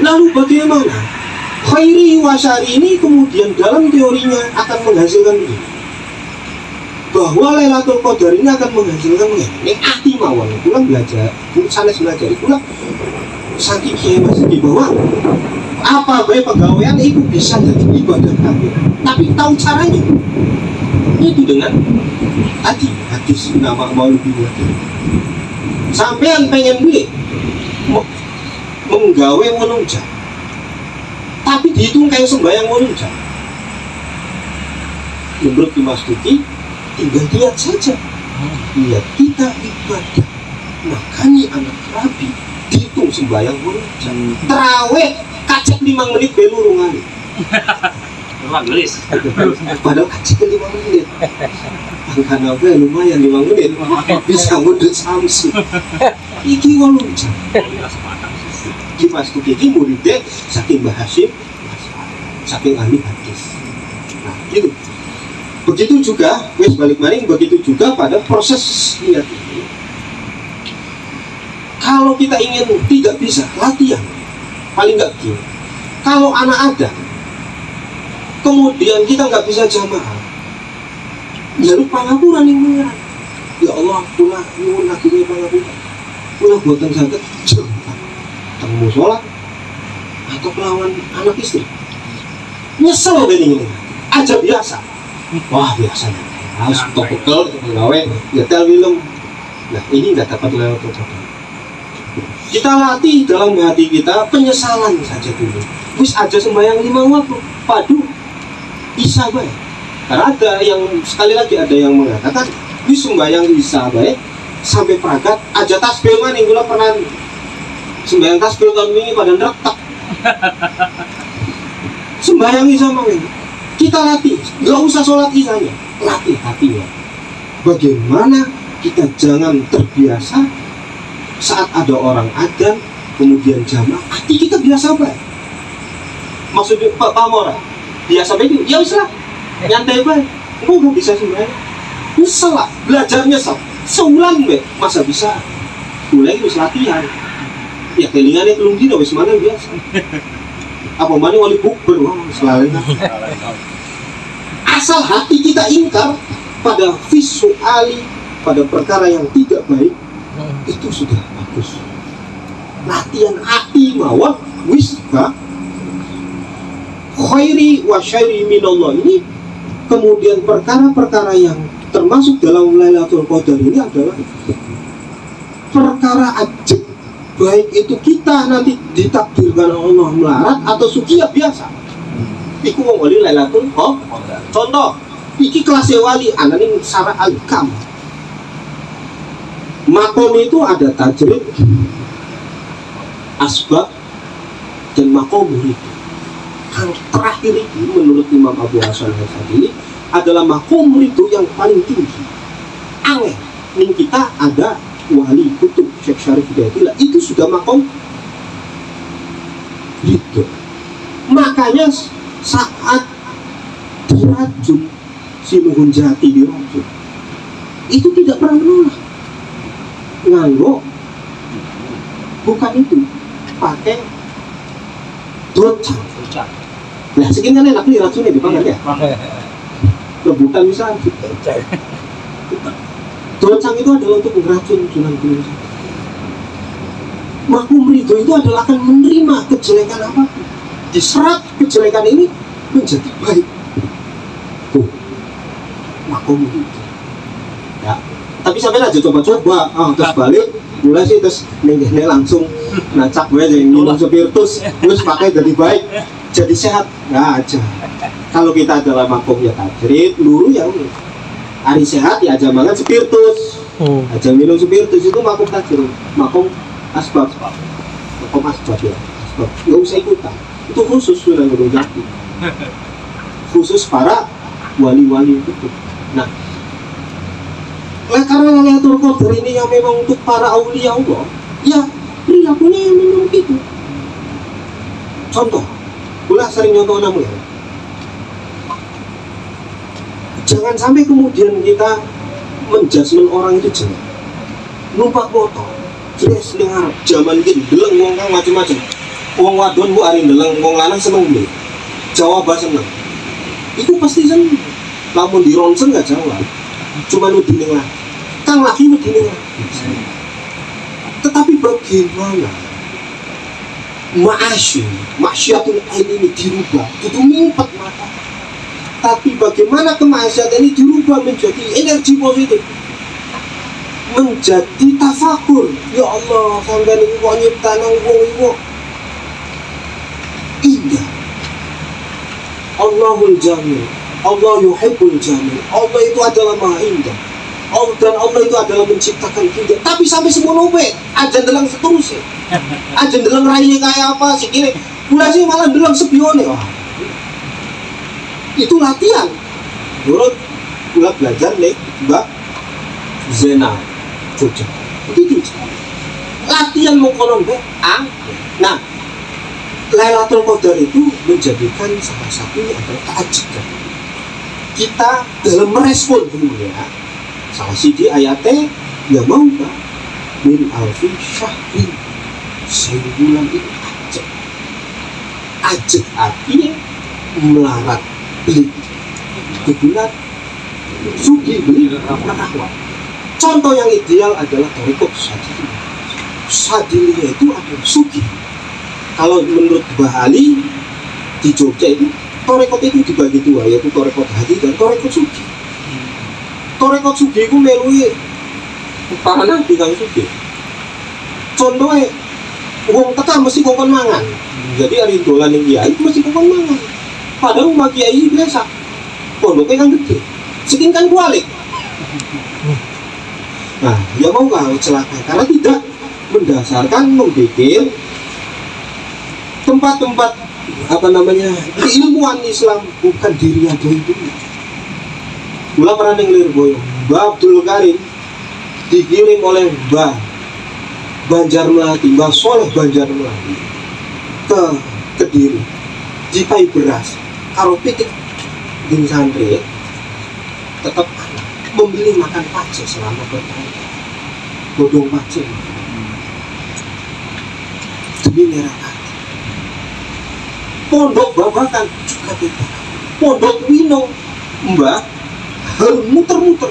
Lalu bagaimana khairi wa syari ini kemudian dalam teorinya akan menghasilkan ini, bahwa Lailatul Qadar ini akan menghasilkan ini hati mawon pulang belajar sanes belajar pulang saking kiai masih di bawah apa baik pegawaian itu bisa jadi ibadah kami tapi tahu caranya itu dengan hati hadis nama mau lebih sampean pengen beli menggawe wolong jam tapi dihitung kayak sembahyang wolong jam menurut Mas Duki tinggal lihat saja lihat kita ibadah makanya anak Rabi dihitung sembahyang wolong jam terawih kacek 5 menit belurungan gelis padahal kacek 5 menit karena apa lumayan 5 menit bisa ngudut Samsu iki wolong jam iki Mas Duki iki muridnya saking Bahasim saking ahli hadis nah gitu begitu juga wes balik maring begitu juga pada proses niat ini kalau kita ingin tidak bisa latihan paling nggak gini kalau anak ada kemudian kita nggak bisa jamaah ya lupa ngapuran yang mengerang ya Allah pula nyuwun akhirnya pangapuran pula buatan sakit temu sholat atau melawan anak istri nyesel gini aja biasa wah biasanya harus bekel gawe nyetel film nah ini nggak dapat lewat kita latih dalam hati kita penyesalan saja dulu wis aja sembahyang 5 waktu padu isya baik karena ada yang sekali lagi ada yang mengatakan wis sembahyang isya baik sampai peragat aja tasbih mana yang gula pernah sembahyang tasbih tahun ini pada neretak sembahyang isya mana kita latih nggak usah sholat isyanya latih hatinya bagaimana kita jangan terbiasa saat ada orang adzan kemudian jamaah hati kita biasa baik maksudnya Pak Pamora biasa baik ya wis lah nyantai baik enggak nggak bisa sembahyang nyesel lah belajar nyesel seulang be masa bisa mulai wis latihan ya kelingannya belum dino wis mana biasa apa mana wali bukber wah selalu asal hati kita ingkar pada visuali pada perkara yang tidak baik itu sudah bagus latihan hati mawon wis khairi wa syari minallah ini kemudian perkara-perkara yang termasuk dalam Lailatul Qadar ini adalah perkara ajib baik itu kita nanti ditakdirkan Allah melarat atau suci ya biasa iku wong wali Lailatul Qadar. Contoh, iki kelas wali anane Sara Al-Kam. Makom itu ada tajrid, asbab, dan makom murid. Yang terakhir itu menurut Imam Abu Hasan Al-Asy'ari adalah makom murid yang paling tinggi. Aneh, ning kita ada wali kutub Syekh Syarif Hidayatullah, itu sudah makom itu. Makanya saat diracun si Nuhun Jati diracun, itu tidak pernah menolak. Nganggo bukan itu, pakai docang. Nah, segini kan enak nih racunnya dipakai ya. Rebutan misalnya. Docang itu adalah untuk meracun Sunan Gunung Jati. Makum ridho itu adalah akan menerima kejelekan apapun, diserap kejelekan ini menjadi baik. Tuh, makum ridho. Ya, tapi sampai aja coba-coba, terus balik, mulai sih terus nenggehnya langsung nacak gue yang minum spiritus, terus pakai jadi baik, jadi sehat, nggak aja. Kalau kita adalah makum ya tajrid, luru ya udah. Hari sehat ya aja makan spiritus, aja minum spiritus, itu makum tajrid, makum asbab, makum asbab ya, asbab. Nggak usah ikutan, itu khusus Sunan Gunung Jati, khusus para wali-wali itu. Nah, karena Lailatul Qadar ini yang memang untuk para aulia Allah, ya perilakunya yang memang begitu. Contoh, ulah sering nyontoh namu ya. Jangan sampai kemudian kita menjudgment orang itu jelek. Numpak motor, jelas dengar zaman gini, deleng wong kang macam-macam. Wong wadon bu ari deleng, wong lanang seneng beli. Jawab seneng. Itu pasti seneng. Lamun di ronsen nggak jawab. Cuma lu dining lah. Kang lagi lu dining lah. Tetapi bagaimana ma'asyatul ain ini dirubah? Itu mimpet mata. Tapi bagaimana kemaksiatan ini dirubah menjadi energi positif, menjadi tafakur. Ya Allah, sampai ini kok nyipta nang wong iku indah. Allahul Jamil, Allah yuhibbul jamil. Allah itu adalah maha indah. Dan Allah itu adalah menciptakan indah. Tapi sampai semono wae, aja ndeleng seterusnya. Aja ndeleng rainya kayak apa sih gini. Kula sih malah ndeleng sepione. Wah, itu latihan. Menurut kula belajar nih Mbak Zena Jogja. Itu latihan mengkonon be. Nah, Lailatul Qadar itu menjadikan salah satunya adalah keajiban kita dalam merespon dunia. Salah siji ayatnya ya mau gak min alfi syahrin, sebulan itu ajak artinya melarat beli kebulan sugi beli rahmat. Contoh yang ideal adalah tarekat Sadiliyah. Sadiliyah itu adalah sugi. Kalau menurut Bahali di Jogja itu tarekat itu dibagi dua, yaitu tarekat hati dan tarekat sugi. Tarekat sugi itu melui para nabi kang sugi. Contohnya wong teka mesti kokon mangan. Jadi hari dolan yang kiai mesti kokon mangan. Padahal rumah kiai biasa pondoknya kan gede, sekin kan kualik. Nah, ya mau nggak celaka karena tidak mendasarkan membuat tempat-tempat apa namanya keilmuan Islam bukan diri ada itu. Mula pernah dengar boyo, Mbah Abdul Karim dikirim oleh Mbah Banjarmelati, Mbah Soleh Banjarmelati ke Kediri, jipai beras, karo pitik di santri tetap membeli makan pacek selama bertahun, bodong pacek demi merah hati. Pondok Babakan juga tidak, Pondok Wino Mbah harus muter-muter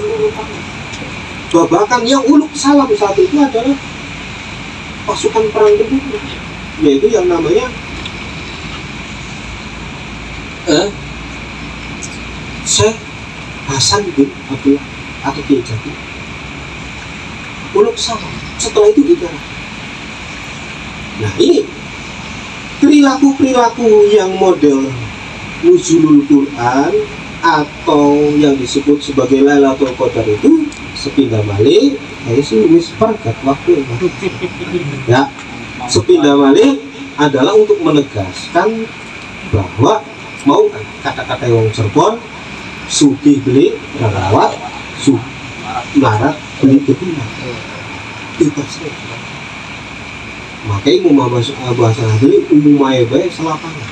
Babakan. Yang uluk salam saat itu adalah pasukan perang kedua, yaitu yang namanya Syekh Hasan bin Abdullah atau Kiai Jati. Uluk salam. Setelah itu digarap. Nah, ini perilaku-perilaku yang model nuzulul Quran atau yang disebut sebagai Lailatul Qadar itu sepindah malih sih wis pergat waktu ya. Sepindah malih adalah untuk menegaskan bahwa mau kata-kata wong Cirebon sugih beli rawat larat beli kebunan bebas. Makanya bahasa Nabi umumnya baik selapangan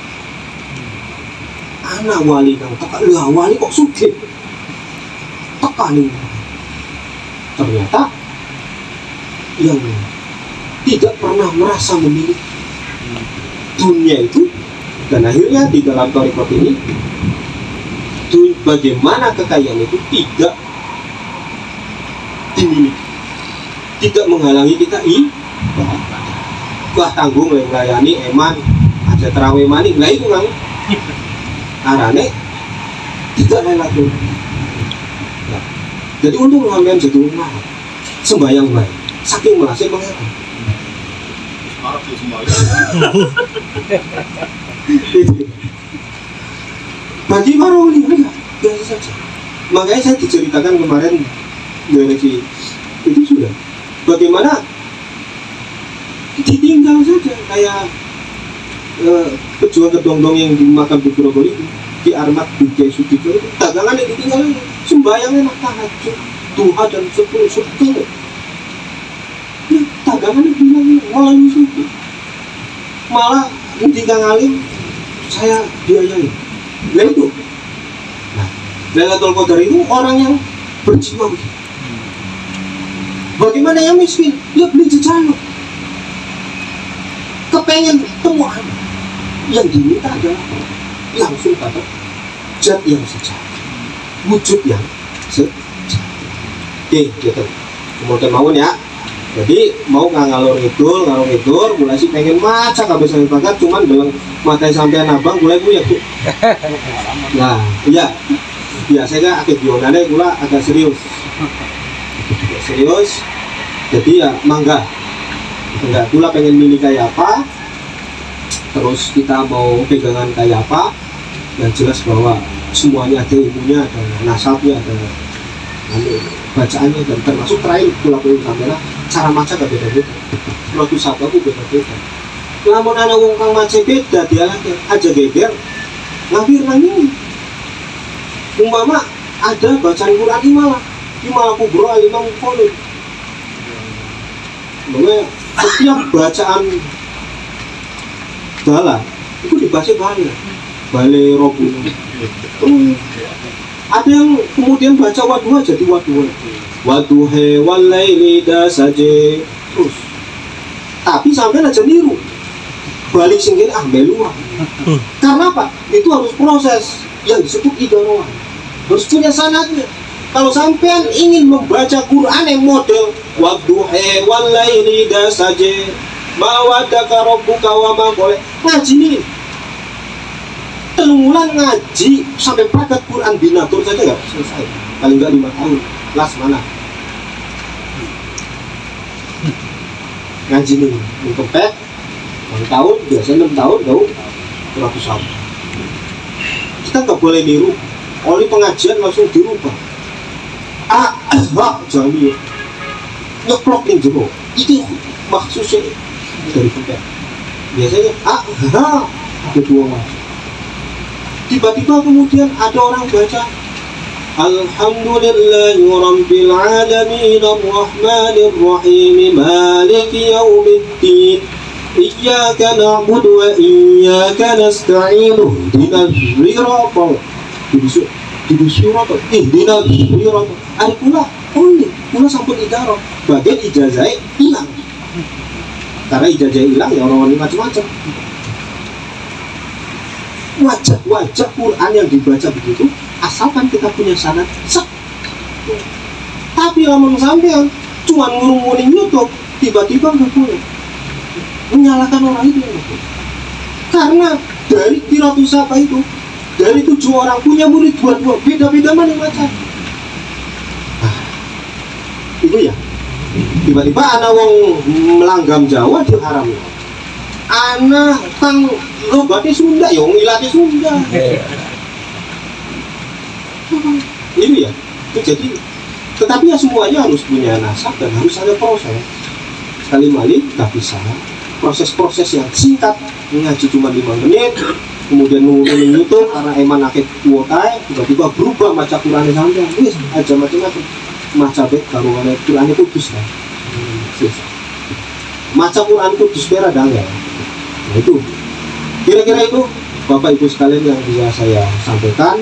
anak wali kang teka lah wali kok sugih teka nih. Ternyata yang tidak pernah merasa memiliki dunia itu, dan akhirnya di dalam tarekat ini bagaimana kekayaan itu tidak dimiliki, tidak menghalangi kita wah tanggung melayani eman aja terawih maning lah itu kan arane tidak Lailatul nah, jadi untuk mengambil jadi rumah sembahyang baik saking merasa pengen bagi para wali enggak biasa saja. Makanya saya diceritakan kemarin dari itu sudah bagaimana ditinggal saja kayak pejuang kedong-dong yang di makam di Grogol itu di Armat Bujai Sudiko itu dagangan yang ditinggal sembahyang enak tahajud duha dan sepuluh ya dagangan yang bilang malah subuh malah ketika ngalim saya biayai nah itu. Nah Lailatul Qadar itu orang yang berjiwa begitu. Bagaimana yang miskin dia beli jajan kepengen temuan yang diminta adalah langsung pada zat yang sejati, wujud yang sejati. Oke, gitu. Kemudian mau ya. Jadi mau ngalor ngidul, mulai sih pengen maca kabeh sampe bakat cuman dalam mata sampean abang mulai gue ya. Nah, iya. Biasanya akeh bionane kula agak serius. Serius. Jadi ya mangga. Enggak kula pengen milih kayak apa, terus kita mau pegangan kayak apa, yang jelas bahwa semuanya ada ilmunya, ada nasabnya, ada bacaannya, dan termasuk terakhir kula pengen sampean cara maca gak beda-beda, suatu sabda itu beda-beda. Namun ada wong kang maca beda dia aja geger ngapir nang ini. Umpama ada bacaan Quran imalah kubro alimang kolun. Makanya setiap bacaan bala itu dibaca bale robu. Ada yang kemudian baca waduha jadi waduhe walaili dasaje terus. Tapi sampai aja niru balik singkir meluah. Karena apa? Itu harus proses yang disebut idaroah. Harus punya sanadnya. Kalau sampean ingin membaca Quran yang model waduhe walaili dasaje mawadaka rabbuka wa ma qala ngaji nih. Telungulan ngaji sampai praktek Quran binatur saja nggak selesai. Paling nggak 5 tahun. Kelas mana? Ngaji nih, mengkepek 6 tahun, biasanya 6 tahun, tahu 100 tahun. Kita nggak boleh niru, oleh pengajian langsung dirubah. Jangan niru, nyeplok nih jero. Itu maksudnya dari kepek. Biasanya ada 2 macam. Tiba-tiba kemudian ada orang baca Alhamdulillahi Rabbil Alamin Ar-Rahmanir Rahim Maliki Yawmiddin Iyyaka na'budu wa iyyaka nasta'in Ihdinas siratal Ihdinas siratal Ada pula, ini pula sampun idarah bagian ijazahnya hilang. Karena ijazah hilang ya orang-orang macam-macam. Wajah Quran yang dibaca begitu asalkan kita punya sanad tapi lamun sampean cuma ngurung-nguring YouTube tiba-tiba nggak boleh menyalahkan orang itu karena dari Qiratus Saba itu dari 7 orang punya murid 2 beda-beda mana baca itu ya tiba-tiba anak wong melanggam Jawa diharam anak tang lobate Sunda ya ngilati Sunda. Itu ya. Itu jadi tetapi ya semuanya harus punya nasab dan harus ada proses. Sekali balik nggak bisa proses-proses yang singkat ngaji cuma 5 menit kemudian nungguin YouTube karena eman akeh kuota tiba-tiba berubah maca Quran sampai wis aja macam-macam maca bet karo Quran kudus lah. Maca Quran kudus pera dangel. Nah itu kira-kira itu Bapak Ibu sekalian yang bisa saya sampaikan.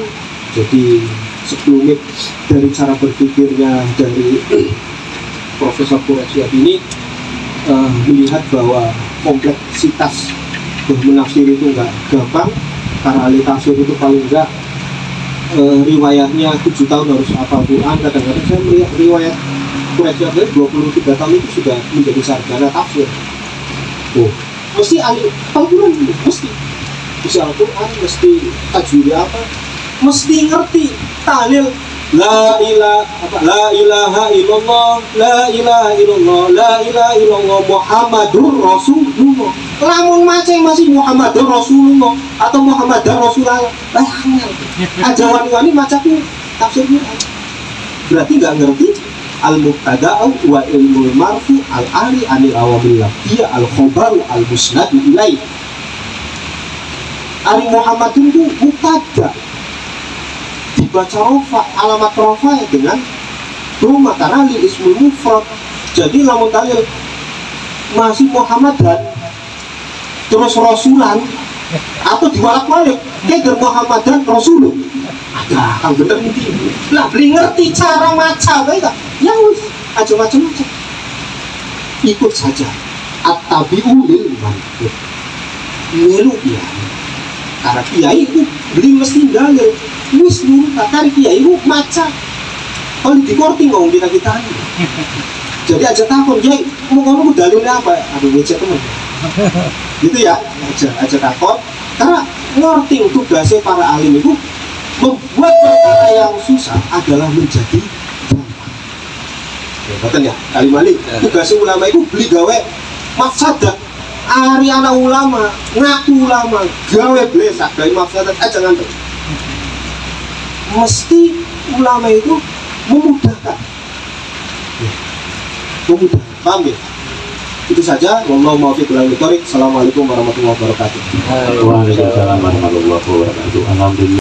Jadi sekelumit dari cara berpikirnya dari Profesor Quraisyah ini melihat bahwa kompleksitas menafsir itu enggak gampang karena ahli tafsir itu paling enggak riwayatnya 7 tahun harus hafal Quran. Kadang-kadang saya melihat riwayat Quraisyah 23 tahun itu sudah menjadi sarjana tafsir. Mesti ahli Al-Quran, mesti bisa Al-Quran, mesti tajwid apa, mesti ngerti tahlil la ilaha illallah, la ilaha illallah, la ilaha illallah Muhammadur Rasulullah. Lamun maceng masih Muhammadur Rasulullah atau Muhammadar Rasulullah, aja wani-wani macaku tafsir Quran. Berarti nggak ngerti al-mubtada'u wa ilmul marfu al-ali anil awamil lafiyah al-khobaru al-musnadu ilaih. Ari Muhammadun itu mubtada dibaca rofa, alamat rofa dengan doma karena li ismul mufrad. Jadi lamun dalil masih Muhammadan terus Rasulan atau diwalak-walik kayak Muhammadan Rasulullah ada kan bener nanti lah beli ngerti cara maca baik gak ya wis aja macam-macam ikut saja at-tabi'u lil manqur niru ya karena kiai itu beli mesti dalil wis nurut karena kiai itu maca kalau dikorting ngomong kita jadi aja takut ya mau ngomong dalilnya apa aduh ngecek temen gitu ya aja takut karena ngorting tugasnya para alim itu membuat perkara yang susah adalah menjadi gampang. Betul ya, kali malik tugasnya ulama itu beli gawe mafsadat. Ari anak ulama ngaku ulama gawe blesak dari mafsadat aja ngantuk. Mesti ulama itu memudahkan. Paham ya? Itu saja. Wallahu muwaffiq ila aqwamit thoriq. Assalamualaikum warahmatullahi wabarakatuh. Waalaikumsalam warahmatullahi wabarakatuh. Alhamdulillah.